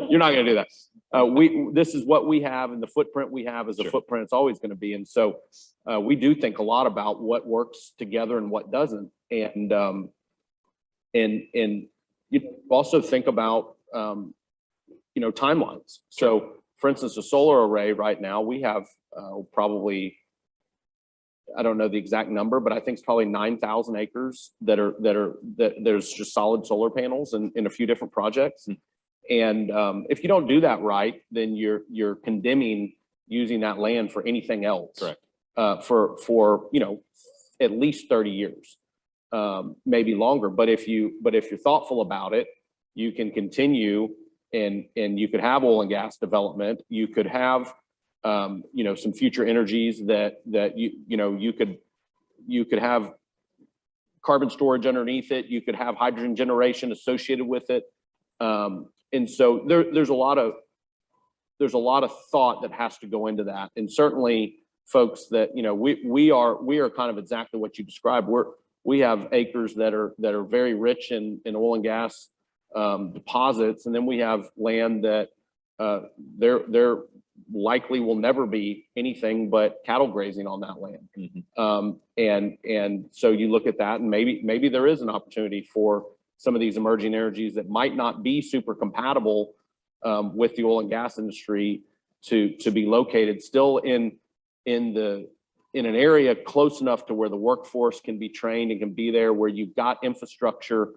you're not going to do that. This is what we have, and the footprint we have is a Sure. footprint it's always going to be. And so we do think a lot about what works together and what doesn't. And you also think about, timelines. So for instance, a solar array right now, we have probably, I don't know the exact number, but I think it's probably 9,000 acres that there's just solid solar panels in a few different projects. And if you don't do that right, then you're condemning using that land for anything else. Correct. For at least 30 years, maybe longer. But if you're thoughtful about it, you can continue and you could have oil and gas development. You could have some future energies that you could have carbon storage underneath it. You could have hydrogen generation associated with it. And so there's a lot of thought that has to go into that. And certainly folks that, we are kind of exactly what you described. we have acres that are very rich in oil and gas deposits, and then we have land that there likely will never be anything but cattle grazing on that land. And so you look at that, and maybe there is an opportunity for some of these emerging energies that might not be super compatible with the oil and gas industry to be located still in an area close enough to where the workforce can be trained and can be there, where you've got infrastructure.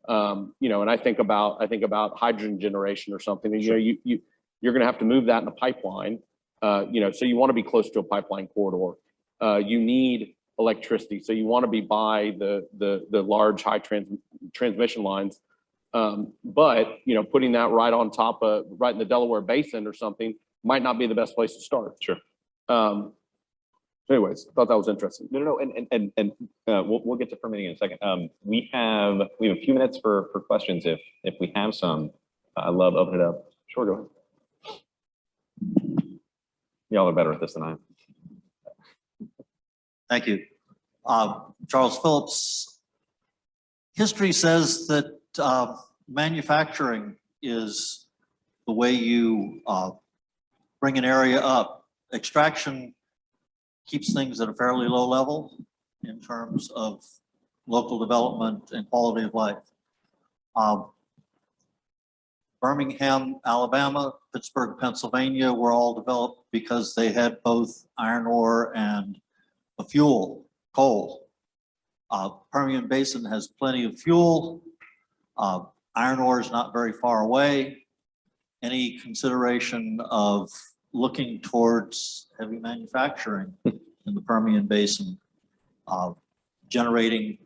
And I think about hydrogen generation or something. You're going to have to move that in a pipeline. So you want to be close to a pipeline corridor. You need electricity, so you want to be by the large high transmission lines. But putting that right on top of right in the Delaware Basin or something might not be the best place to start. Sure. Anyways, I thought that was interesting. No, and we'll get to permitting in a second. We have a few minutes for questions if we have some. I love open it up. Sure, go ahead. Y'all are better at this than I am. Thank you. Charles Phillips, history says that manufacturing is the way you bring an area up. Extraction keeps things at a fairly low level in terms of local development and quality of life. Birmingham, Alabama, Pittsburgh, Pennsylvania were all developed because they had both iron ore and a fuel, coal. Permian Basin has plenty of fuel. Iron ore is not very far away. Any consideration of looking towards heavy manufacturing in the Permian Basin, generating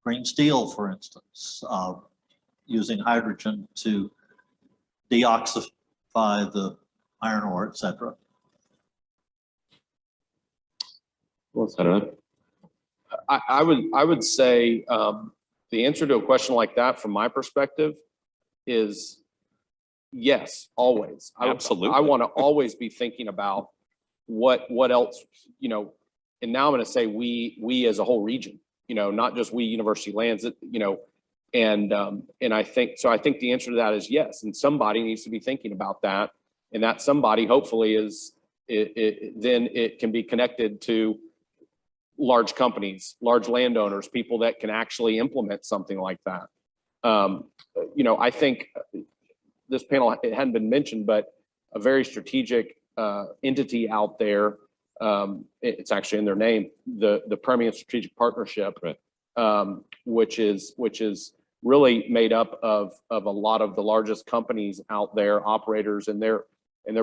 green steel, for instance, using hydrogen to deoxify the iron ore, et cetera? I don't know. I would say the answer to a question like that, from my perspective, is yes, always. Absolutely. I want to always be thinking about what else, and now I'm going to say we as a whole region, not just we University Lands, and I think the answer to that is yes, and somebody needs to be thinking about that, and that somebody hopefully is then it can be connected to large companies, large landowners, people that can actually implement something like that. I think this panel, it hadn't been mentioned, but a very strategic entity out there, it's actually in their name, the Permian Strategic Partnership, right. which is really made up of a lot of the largest companies out there, operators, and they're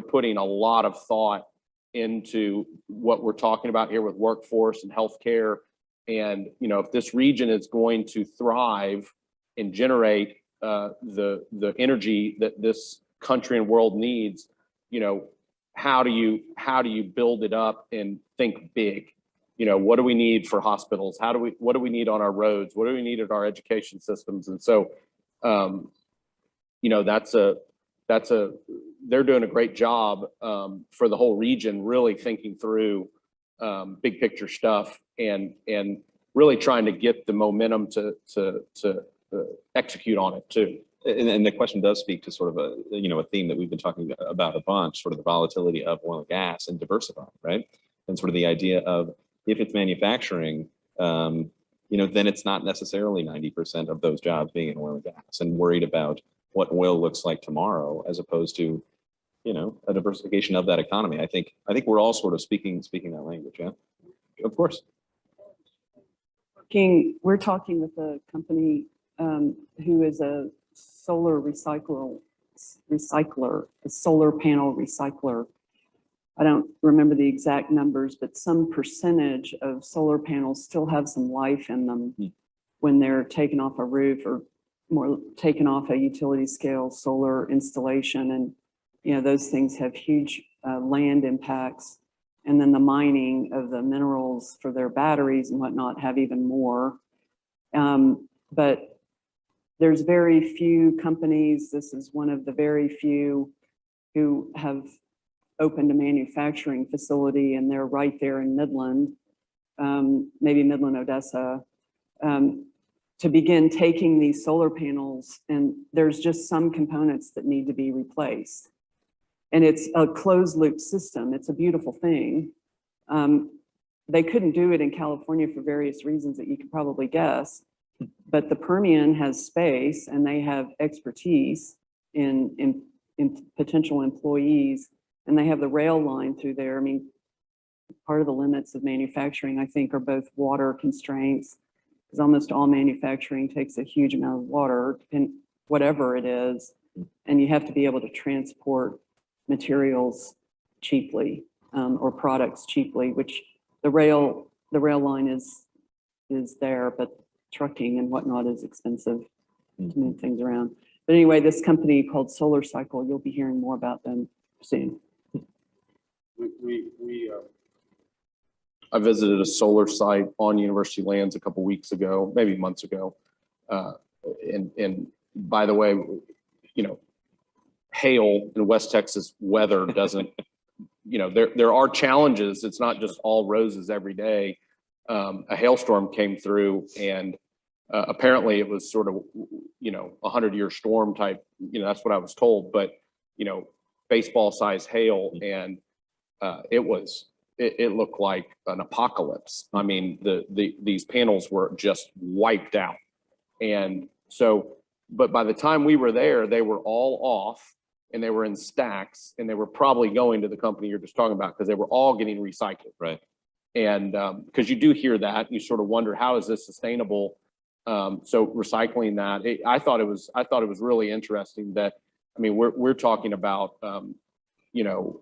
putting a lot of thought into what we're talking about here with workforce and healthcare. And if this region is going to thrive and generate the energy that this country and world needs, how do you build it up and think big? What do we need for hospitals? What do we need on our roads? What do we need at our education systems? And so, they're doing a great job for the whole region, really thinking through big picture stuff and really trying to get the momentum to execute on it too. And the question does speak to sort of a theme that we've been talking about a bunch, sort of the volatility of oil and gas and diversifying, right? And sort of the idea of, if it's manufacturing, then it's not necessarily 90% of those jobs being in oil and gas, and worried about what oil looks like tomorrow, as opposed to, a diversification of that economy. I think we're all sort of speaking that language. Yeah, of course. We're talking with a company who is a solar recycler, a solar panel recycler. I don't remember the exact numbers, but some percentage of solar panels still have some life in them when they're taken off a roof, or more taken off a utility scale solar installation. And, those things have huge land impacts. And then the mining of the minerals for their batteries and whatnot have even more. But there's very few companies, this is one of the very few, who have opened a manufacturing facility, and they're right there in Midland, maybe Midland, Odessa. to begin taking these solar panels, and there's just some components that need to be replaced. And it's a closed loop system. It's a beautiful thing. They couldn't do it in California for various reasons that you could probably guess, but the Permian has space and they have expertise in potential employees, and they have the rail line through there. I mean, part of the limits of manufacturing, I think, are both water constraints, because almost all manufacturing takes a huge amount of water, and whatever it is, and you have to be able to transport materials cheaply, or products cheaply, which the rail line is there, but trucking and whatnot is expensive to move things around. But anyway, this company called Solar Cycle, you'll be hearing more about them soon. I visited a solar site on university lands a couple weeks ago, maybe months ago. And by the way, you know, hail in West Texas weather doesn't, you know, there are challenges. It's not just all roses every day. A hailstorm came through, and apparently it was sort of, you know, 100-year storm type, you know, that's what I was told, but, you know, baseball size hail, and it looked like an apocalypse. I mean, these panels were just wiped out. And so, but by the time we were there, they were all off, and they were in stacks, and they were probably going to the company you're just talking about, because they were all getting recycled. Right. And because you do hear that, you sort of wonder, how is this sustainable? So recycling that, I thought it was really interesting that, I mean, we're talking about, you know,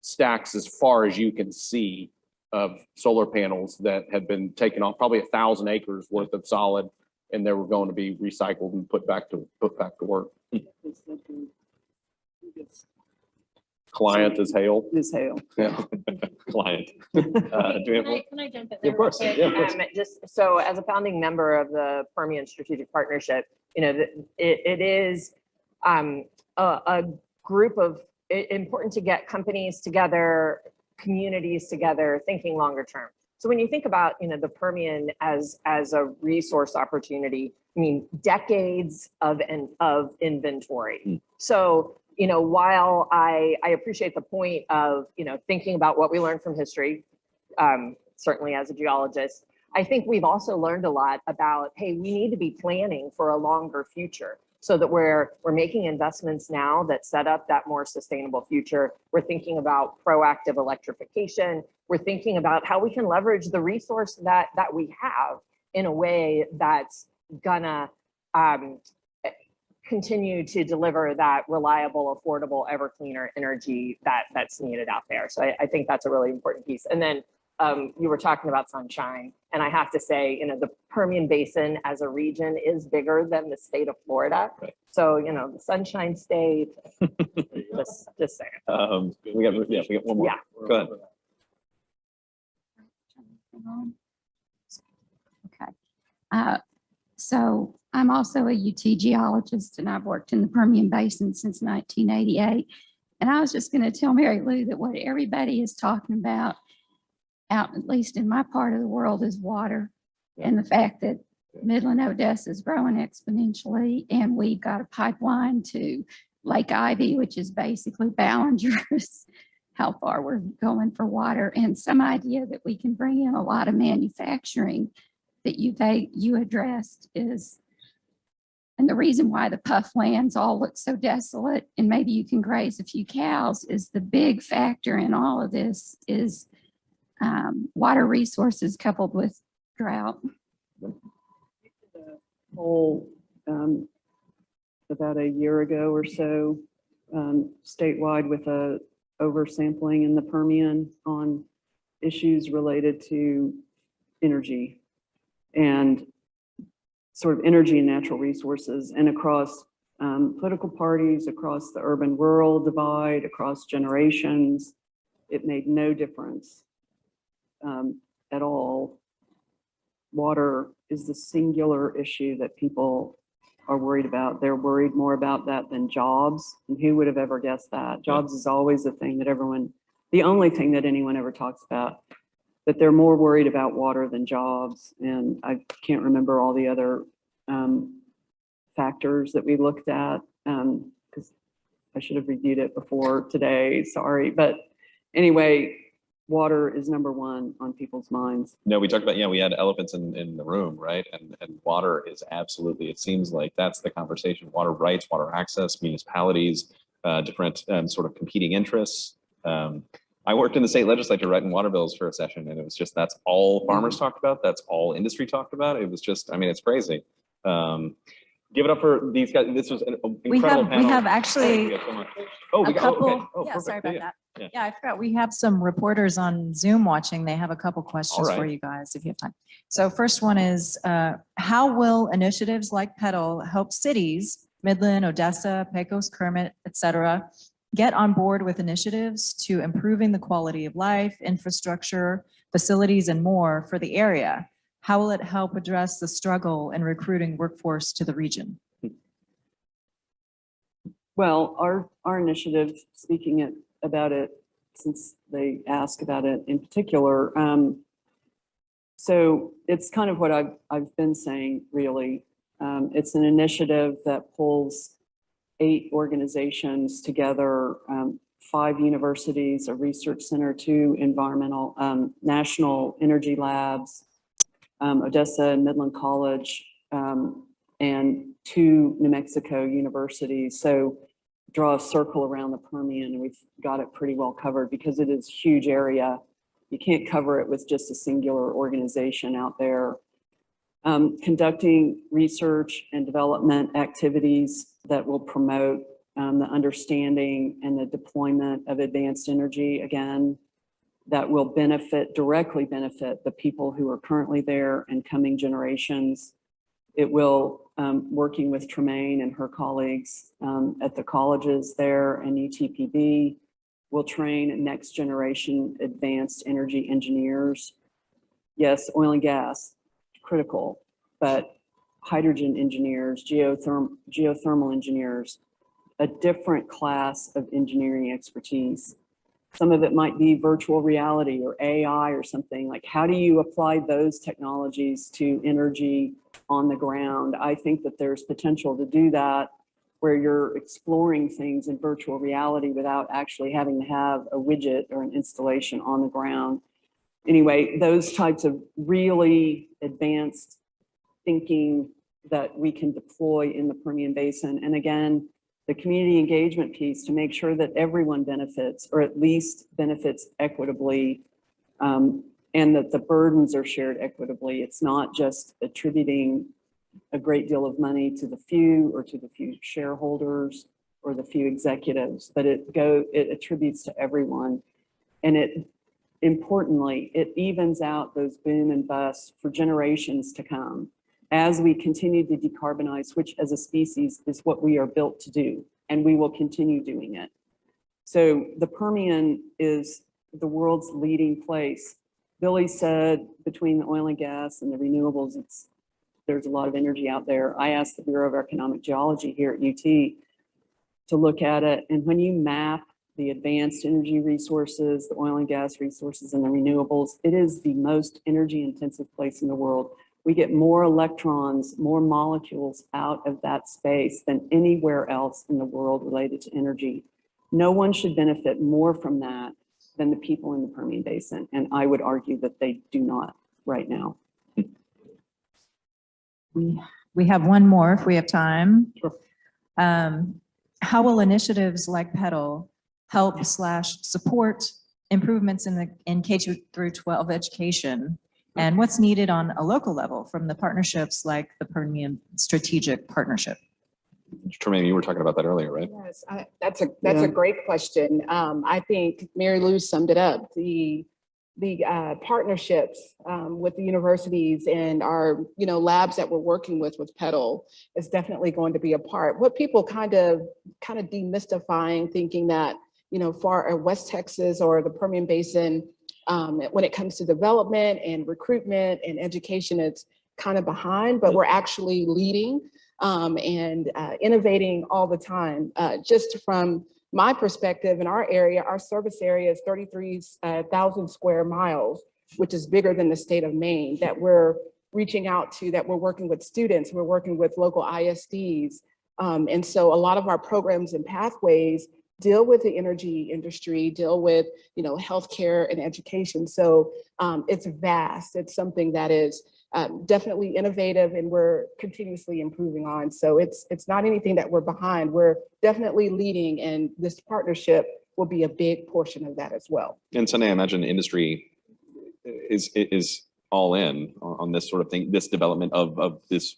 stacks as far as you can see of solar panels that had been taken off, probably 1,000 acres worth of solid, and they were going to be recycled and put back to work. Client is hail. Is hail. Yeah. Client. Do we have one? Can I jump in Yeah, there? of course. real quick? Yeah, of course. Just so, as a founding member of the Permian Strategic Partnership, you know, it is a group of important to get companies together, communities together, thinking longer term. So when you think about, you know, the Permian as a resource opportunity, I mean, decades of inventory. So, you know, while I appreciate the point of, you know, thinking about what we learned from history, certainly as a geologist, I think we've also learned a lot about, hey, we need to be planning for a longer future, so that we're making investments now that set up that more sustainable future. We're thinking about proactive electrification. We're thinking about how we can leverage the resource that we have in a way that's gonna continue to deliver that reliable, affordable, ever cleaner energy that's needed out there. So I think that's a really important piece. And then you were talking about sunshine, and I have to say, you know, the Permian Basin as a region is bigger than the state of Florida. Right. So, you know, the Sunshine State, just saying. We got one more. Yeah. Go ahead. Okay. So I'm also a UT geologist, and I've worked in the Permian Basin since 1988. And I was just going to tell Mary Lou that what everybody is talking about out, at least in my part of the world, is water, and the fact that Midland, Odessa is growing exponentially, and we've got a pipeline to Lake Ivy, which is basically Ballinger's, how far we're going for water, and some idea that we can bring in a lot of manufacturing that you addressed is, and the reason why the puff lands all look so desolate, and maybe you can graze a few cows, is the big factor in all of this is water resources coupled with drought. Whole, about a year ago or so, statewide, with a oversampling in the Permian on issues related to energy and sort of energy and natural resources, and across political parties, across the urban-rural divide, across generations. It made no difference at all. Water is the singular issue that people are worried about. They're worried more about that than jobs. And who would have ever guessed that? Jobs is always the thing that the only thing that anyone ever talks about. but they're more worried about water than jobs. And I can't remember all the other factors that we looked at, because I should have reviewed it before today, sorry. But anyway, water is number one on people's minds. No, we talked about, yeah, we had elephants in the room, right? And water is absolutely, it seems like that's the conversation. Water rights, water access, municipalities, different sort of competing interests. I worked in the state legislature writing water bills for a session, and it was just, that's all farmers talked about. That's all industry talked about. It was just, I mean, it's crazy. Give it up for these guys. This was an incredible panel. We have actually we a got, couple, okay. Oh, yeah, perfect. sorry about Yeah, that. yeah. Yeah, I forgot, we have some reporters on Zoom watching. They have a couple questions for right. you guys if you have time. So first one is, how will initiatives like PEDAL help cities, Midland, Odessa, Pecos, Kermit, et cetera, get on board with initiatives to improving the quality of life, infrastructure, facilities, and more for the area? How will it help address the struggle in recruiting workforce to the region? Well, our initiative, speaking about it, since they ask about it in particular, so it's kind of what I've been saying, really. It's an initiative that pulls 8 organizations together, 5 universities, a research center, 2 environmental, national energy labs, Odessa and Midland College, and 2 New Mexico universities. So draw a circle around the Permian, and we've got it pretty well covered because it is a huge area. You can't cover it with just a singular organization out there. Conducting research and development activities that will promote the understanding and the deployment of advanced energy, again, that will directly benefit the people who are currently there and coming generations. It will, working with Tremaine and her colleagues at the colleges there and UTPB, will train next generation advanced energy engineers. Yes, oil and gas, critical, but hydrogen engineers, geothermal engineers, a different class of engineering expertise. Some of it might be virtual reality or AI or something. Like, how do you apply those technologies to energy on the ground? I think that there's potential to do that, where you're exploring things in virtual reality without actually having to have a widget or an installation on the ground. Anyway, those types of really advanced thinking that we can deploy in the Permian Basin. And again, the community engagement piece to make sure that everyone benefits, or at least benefits equitably, and that the burdens are shared equitably. It's not just attributing a great deal of money to the few or to the few shareholders or the few executives, but it attributes to everyone. And importantly, it evens out those boom and bust for generations to come as we continue to decarbonize, which as a species is what we are built to do, and we will continue doing it. So the Permian is the world's leading place. Billy said between the oil and gas and the renewables, there's a lot of energy out there. I asked the Bureau of Economic Geology here at UT to look at it. And when you map the advanced energy resources, the oil and gas resources, and the renewables, it is the most energy intensive place in the world. We get more electrons, more molecules out of that space than anywhere else in the world related to energy. No one should benefit more from that than the people in the Permian Basin. And I would argue that they do not right now. We have one more if we have time. Sure. How will initiatives like PEDAL help/support improvements in K-12 education? And what's needed on a local level from the partnerships like the Permian Strategic Partnership? Tremaine, you were talking about that earlier, right? Yes, that's a great question. I think Mary Lou summed it up. The partnerships with the universities and our labs that we're working with PEDAL is definitely going to be a part. What people kind of demystifying, thinking that far West Texas or the Permian Basin, when it comes to development and recruitment and education, it's kind of behind, but we're actually leading and innovating all the time. Just from my perspective, in our area, our service area is 33,000 square miles. which is bigger than the state of Maine, that we're reaching out to, that we're working with students, we're working with local ISDs. And so a lot of our programs and pathways deal with the energy industry, deal with, healthcare and education. So it's vast. It's something that is definitely innovative and we're continuously improving on. So it's not anything that we're behind. We're definitely leading, and this partnership will be a big portion of that as well. And Sunday, I imagine industry is all in on this sort of thing, this development of this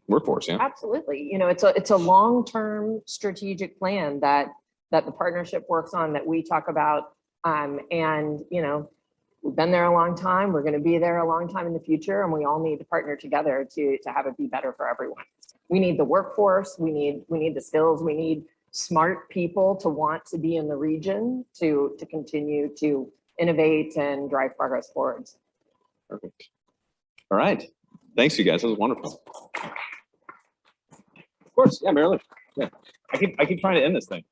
workforce. Yeah. Absolutely. It's a long-term strategic plan that the partnership works on, that we talk about. We've been there a long time. We're going to be there a long time in the future, and we all need to partner together to have it be better for everyone. We need the workforce. We need the skills. We need smart people to want to be in the region to continue to innovate and drive progress forwards. Perfect. All right. Thanks, you guys. That was wonderful. Of course. Yeah, Marilyn. Yeah. I keep trying to end this thing.